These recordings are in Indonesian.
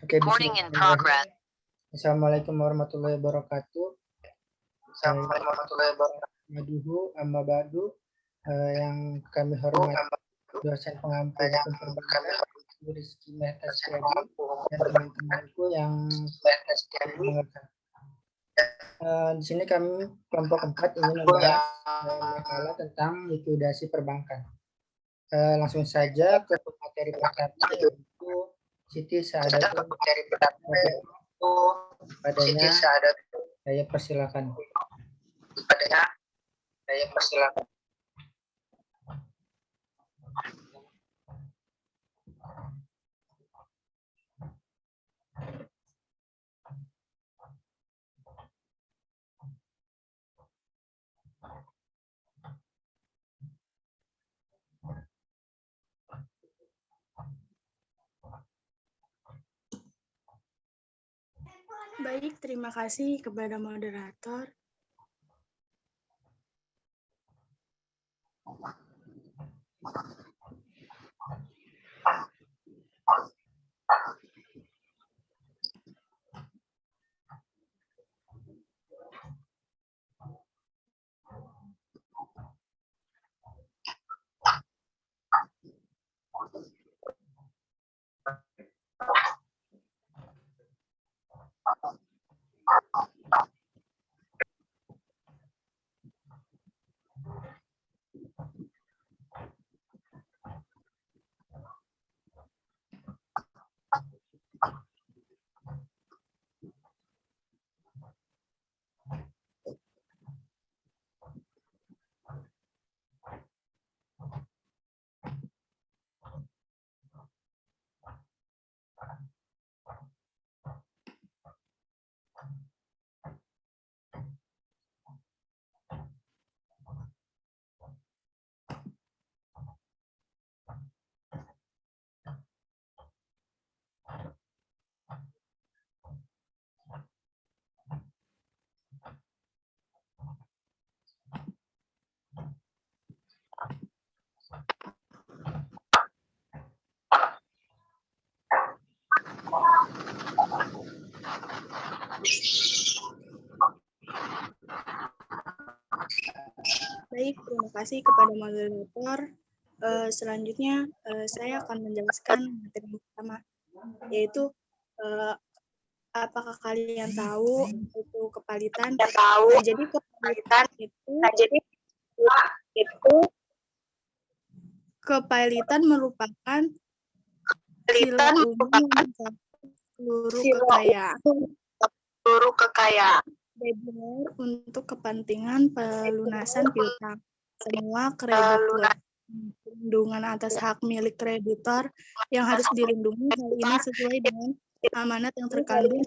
Oke, bismillahirrahmanirrahim. Assalamualaikum warahmatullahi wabarakatuh. Assalamualaikum warahmatullahi wabarakatuh. Maduhu amma ba'du, yang kami hormati dosen pengampu hukum perbankan Rizky Mehta Setiadi dan teman-temanku yang mengerti. Di sini kami kelompok 4 ingin membahas makalah tentang likuidasi perbankan. Langsung saja ke materi pertama, yaitu Siti Saadatul padanya saya persilakan. Baik, terima kasih kepada moderator. Baik, terima kasih kepada moderator. Selanjutnya saya akan menjelaskan materi pertama, yaitu apakah kalian tahu itu kepalitan? Nah, jadi kepalitan merupakan sila umum seluruh kekayaan untuk kepentingan pelunasan piutang. Semua kreditur perlindungan atas hak milik kreditor yang harus dilindungi. Hal ini sesuai dengan amanat yang terkandung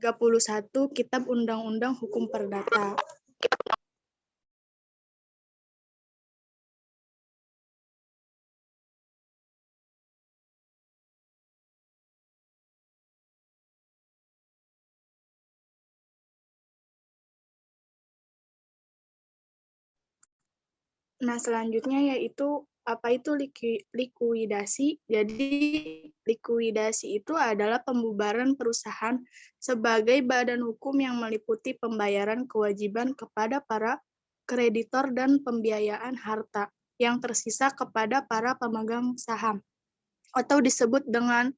31 Kitab Undang-Undang Hukum Perdata. Nah, selanjutnya yaitu apa itu likuidasi. Jadi, likuidasi itu adalah pembubaran perusahaan sebagai badan hukum yang meliputi pembayaran kewajiban kepada para kreditor dan pembiayaan harta yang tersisa kepada para pemegang saham atau disebut dengan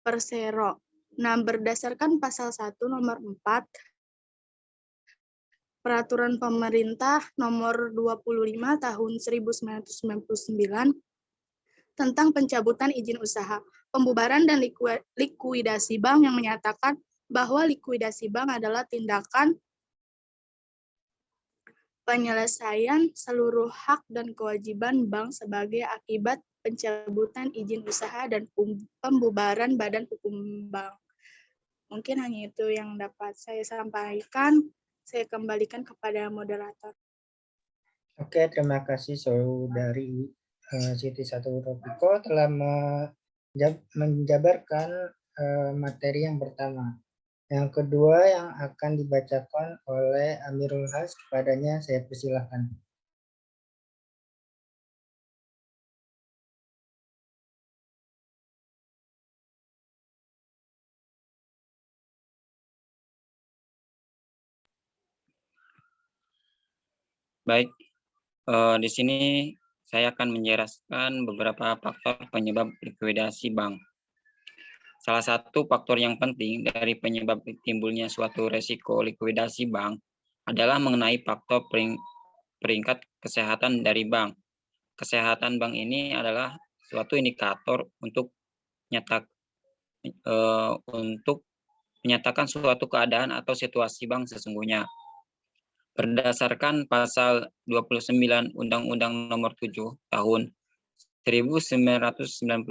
persero. Nah, berdasarkan pasal 1 nomor 4 Peraturan Pemerintah Nomor 25 Tahun 1999 tentang pencabutan izin usaha, pembubaran dan likuidasi bank yang menyatakan bahwa likuidasi bank adalah tindakan penyelesaian seluruh hak dan kewajiban bank sebagai akibat pencabutan izin usaha dan pembubaran badan hukum bank. Mungkin hanya itu yang dapat saya sampaikan. Saya kembalikan kepada moderator. Oke, terima kasih Saudari Siti Satrotipiko telah menjabarkan materi yang pertama. Yang kedua yang akan dibacakan oleh Amirul Has, kepadanya saya persilahkan. Baik, di sini saya akan menjelaskan beberapa faktor penyebab likuidasi bank. Salah satu faktor yang penting dari penyebab timbulnya suatu resiko likuidasi bank adalah mengenai faktor peringkat kesehatan dari bank. Kesehatan bank ini adalah suatu indikator untuk menyatakan suatu keadaan atau situasi bank sesungguhnya. Berdasarkan pasal 29 Undang-Undang Nomor 7 Tahun 1992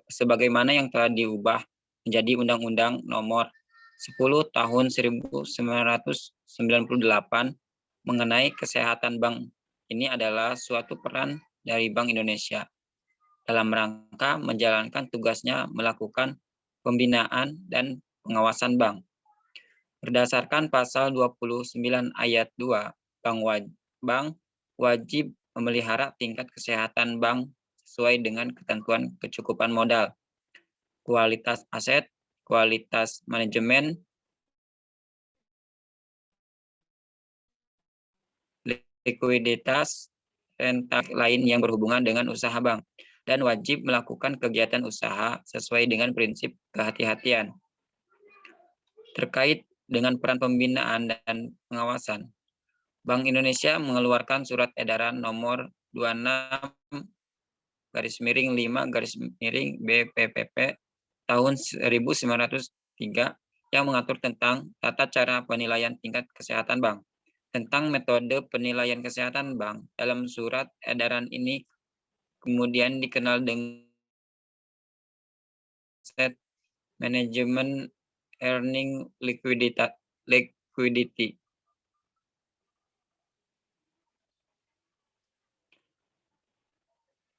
sebagaimana yang telah diubah menjadi Undang-Undang Nomor 10 Tahun 1998 mengenai kesehatan bank. Ini adalah suatu peran dari Bank Indonesia dalam rangka menjalankan tugasnya melakukan pembinaan dan pengawasan bank. Berdasarkan pasal 29 ayat 2, bank wajib memelihara tingkat kesehatan bank sesuai dengan ketentuan kecukupan modal, kualitas aset, kualitas manajemen, likuiditas, rentabilitas lain yang berhubungan dengan usaha bank, dan wajib melakukan kegiatan usaha sesuai dengan prinsip kehati-hatian. Terkait dengan peran pembinaan dan pengawasan, Bank Indonesia mengeluarkan surat edaran nomor 26/5/BPPP tahun 1903 yang mengatur tentang tata cara penilaian tingkat kesehatan bank. Tentang metode penilaian kesehatan bank, dalam surat edaran ini kemudian dikenal dengan Asset Management Earning Liquidity.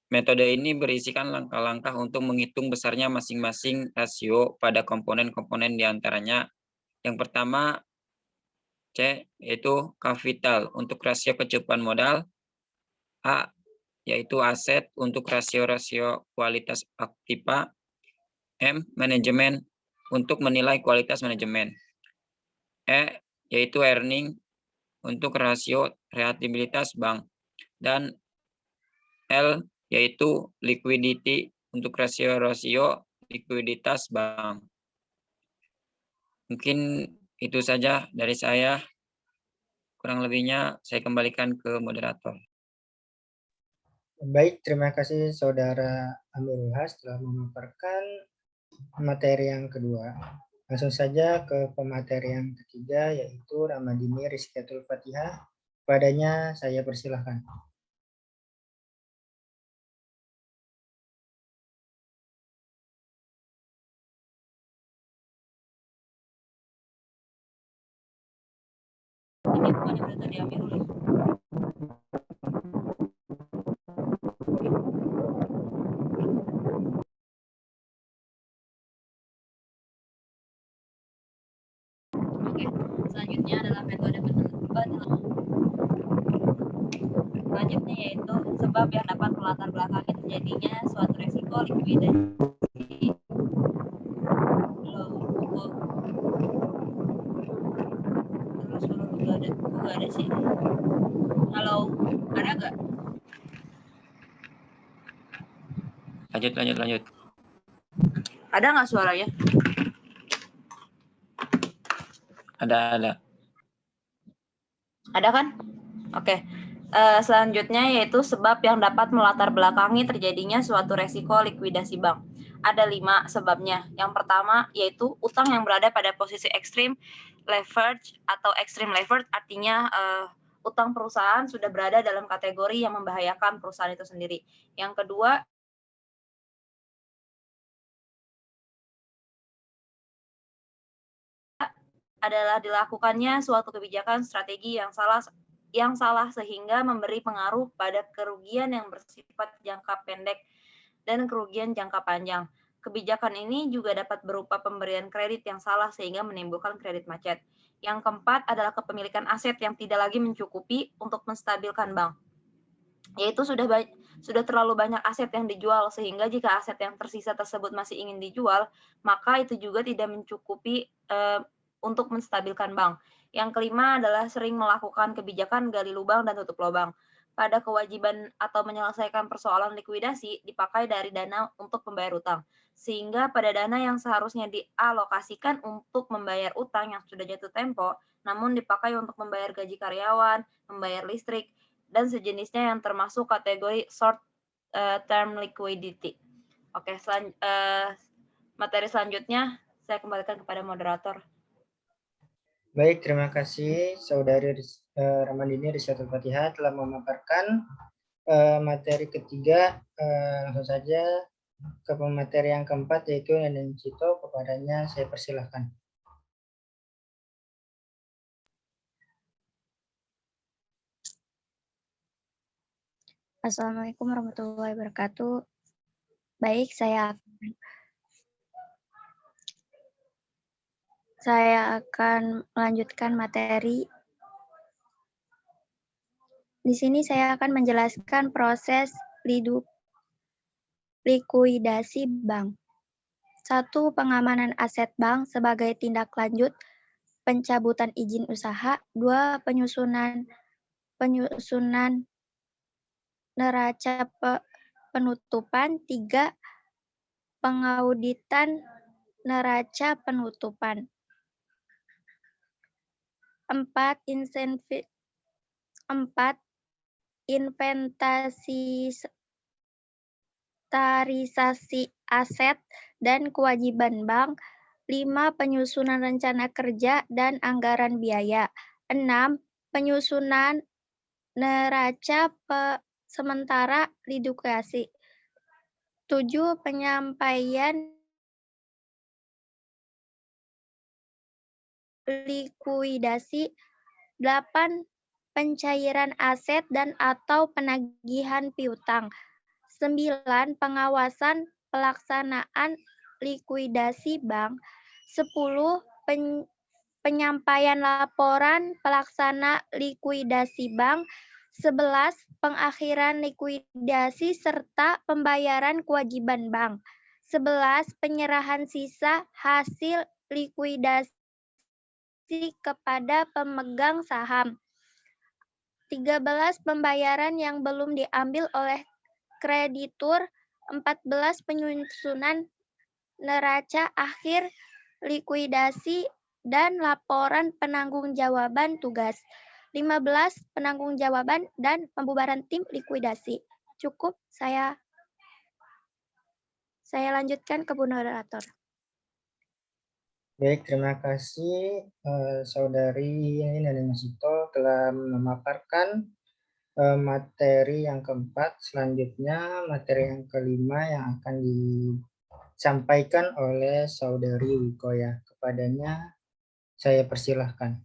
Metode ini berisikan langkah-langkah untuk menghitung besarnya masing-masing rasio pada komponen-komponen diantaranya. Yang pertama, C, yaitu kapital untuk rasio kecukupan modal. A, yaitu aset untuk rasio-rasio kualitas aktiva. M, manajemen untuk menilai kualitas manajemen. E, yaitu earning untuk rasio rentabilitas bank. Dan L, yaitu liquidity untuk rasio-rasio likuiditas bank. Mungkin itu saja dari saya. Kurang lebihnya saya kembalikan ke moderator. Baik, terima kasih Saudara Amirul Has telah memaparkan materi yang kedua. Langsung saja ke pemateri yang ketiga, yaitu Ramadini Rizkiatul Fatihah. Padanya saya persilahkan. Ini bukannya udah tadi Amirul ya? Oke, selanjutnya adalah metode penentuan selanjutnya yaitu sebab yang dapat melatar belakangi terjadinya suatu resiko likuidasi. Gak ada sih. Halo, ada nggak? Lanjut. Ada nggak suaranya? Ada. Ada kan? Oke. Selanjutnya yaitu sebab yang dapat melatar belakangi terjadinya suatu resiko likuidasi bank. Ada 5 sebabnya. Yang pertama yaitu utang yang berada pada posisi extreme leverage atau extreme leverage, artinya utang perusahaan sudah berada dalam kategori yang membahayakan perusahaan itu sendiri. Yang kedua adalah dilakukannya suatu kebijakan strategi yang salah sehingga memberi pengaruh pada kerugian yang bersifat jangka pendek dan kerugian jangka panjang. Kebijakan ini juga dapat berupa pemberian kredit yang salah sehingga menimbulkan kredit macet. Yang keempat adalah kepemilikan aset yang tidak lagi mencukupi untuk menstabilkan bank, yaitu sudah terlalu banyak aset yang dijual sehingga jika aset yang tersisa tersebut masih ingin dijual, maka itu juga tidak mencukupi untuk menstabilkan bank. Yang kelima adalah sering melakukan kebijakan gali lubang dan tutup lubang. Pada kewajiban atau menyelesaikan persoalan likuidasi dipakai dari dana untuk membayar utang. Sehingga pada dana yang seharusnya dialokasikan untuk membayar utang yang sudah jatuh tempo, namun dipakai untuk membayar gaji karyawan, membayar listrik, dan sejenisnya yang termasuk kategori short term liquidity. Oke, materi selanjutnya saya kembalikan kepada moderator. Baik, terima kasih Saudari Ramadini Rizkyatul Fatihah telah memaparkan materi ketiga. Langsung saja ke pemateri yang keempat, yaitu Nenden Cito. Kepadanya saya persilahkan. Assalamualaikum warahmatullahi wabarakatuh. Baik, saya akan melanjutkan materi. Di sini saya akan menjelaskan proses likuidasi bank. 1. Pengamanan aset bank sebagai tindak lanjut pencabutan izin usaha. 2. Penyusunan neraca penutupan. 3. Pengauditan neraca penutupan. 4. Inventarisasi aset dan kewajiban bank. 5. Penyusunan rencana kerja dan anggaran biaya. 6. Penyusunan neraca sementara likuidasi. 7. Penyampaian likuidasi. 8. Pencairan aset dan atau penagihan piutang. 9. Pengawasan pelaksanaan likuidasi bank. 10. Penyampaian laporan pelaksana likuidasi bank. 11. Pengakhiran likuidasi serta pembayaran kewajiban bank. 11. Penyerahan sisa hasil likuidasi kepada pemegang saham. 13. Pembayaran yang belum diambil oleh kreditur. 14. Penyusunan neraca akhir likuidasi dan laporan penangguhjawaban tugas. 15. Penangguhjawaban dan pembubaran tim likuidasi. Cukup, saya lanjutkan ke moderator. Baik, terima kasih Saudari Nenden Cito telah memaparkan materi yang keempat. Selanjutnya materi yang kelima yang akan disampaikan oleh Saudari Wikoya. Kepadanya saya persilahkan.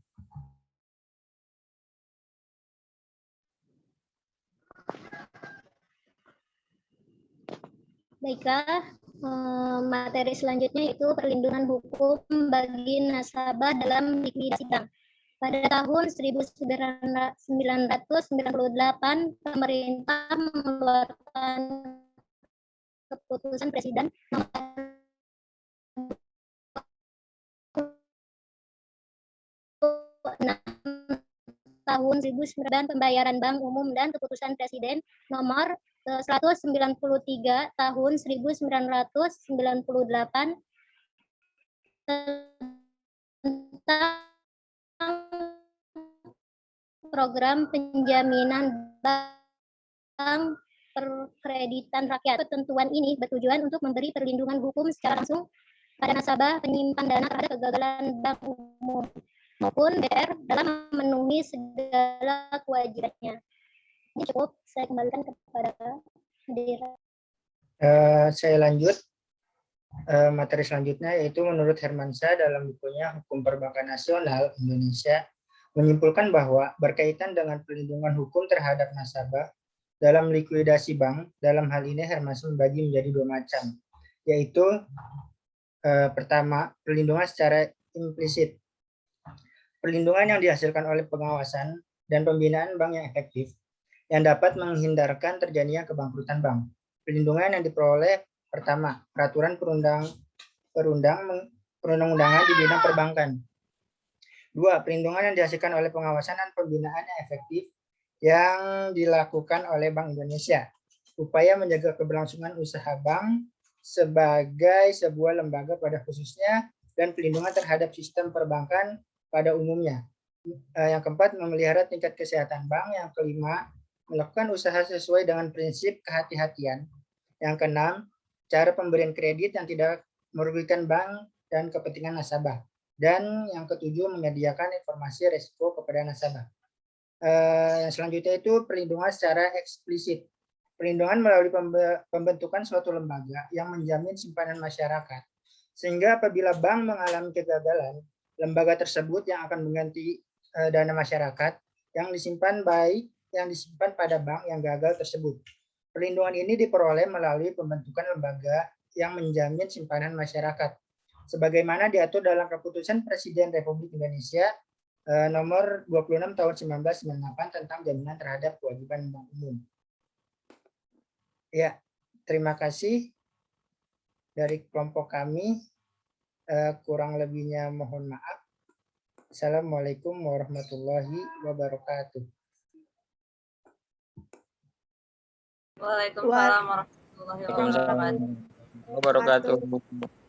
Baiklah, materi selanjutnya yaitu perlindungan hukum bagi nasabah dalam likuidasi bank. Pada tahun 1998, pemerintah mengeluarkan keputusan Presiden nomor 6 tahun 1999 pembayaran bank umum dan keputusan Presiden nomor 193 tahun 1998 tentang program penjaminan bank perkreditan rakyat. Ketentuan ini bertujuan untuk memberi perlindungan hukum secara langsung pada nasabah penyimpan dana terhadap kegagalan bank umum maupun BR dalam memenuhi segala kewajibannya. Ini cukup, saya kembalikan kepada Dira. Saya lanjut. Materi selanjutnya yaitu menurut Hermansyah dalam bukunya Hukum Perbankan Nasional Indonesia menyimpulkan bahwa berkaitan dengan perlindungan hukum terhadap nasabah dalam likuidasi bank, dalam hal ini Hermansyah membagi menjadi dua macam, yaitu pertama, perlindungan secara implisit. Perlindungan yang dihasilkan oleh pengawasan dan pembinaan bank yang efektif yang dapat menghindarkan terjadinya kebangkrutan bank. Perlindungan yang diperoleh pertama, peraturan perundang-undangan di bidang perbankan. 2. Perlindungan yang dihasilkan oleh pengawasan dan pembinaan yang efektif yang dilakukan oleh Bank Indonesia. Upaya menjaga keberlangsungan usaha bank sebagai sebuah lembaga pada khususnya dan perlindungan terhadap sistem perbankan pada umumnya. Yang keempat, memelihara tingkat kesehatan bank. Yang kelima, melakukan usaha sesuai dengan prinsip kehati-hatian. Yang keenam, cara pemberian kredit yang tidak merugikan bank dan kepentingan nasabah. Dan yang ketujuh, menyediakan informasi risiko kepada nasabah. Yang selanjutnya itu perlindungan secara eksplisit. Perlindungan melalui pembentukan suatu lembaga yang menjamin simpanan masyarakat. Sehingga apabila bank mengalami kegagalan, lembaga tersebut yang akan mengganti dana masyarakat yang disimpan pada bank yang gagal tersebut. Perlindungan ini diperoleh melalui pembentukan lembaga yang menjamin simpanan masyarakat, sebagaimana diatur dalam Keputusan Presiden Republik Indonesia nomor 26 tahun 1998 tentang jaminan terhadap kewajiban bank umum. Ya, terima kasih dari kelompok kami. Kurang lebihnya mohon maaf. Assalamualaikum warahmatullahi wabarakatuh. Waalaikumsalam warahmatullahi wabarakatuh. Wabarakatuh.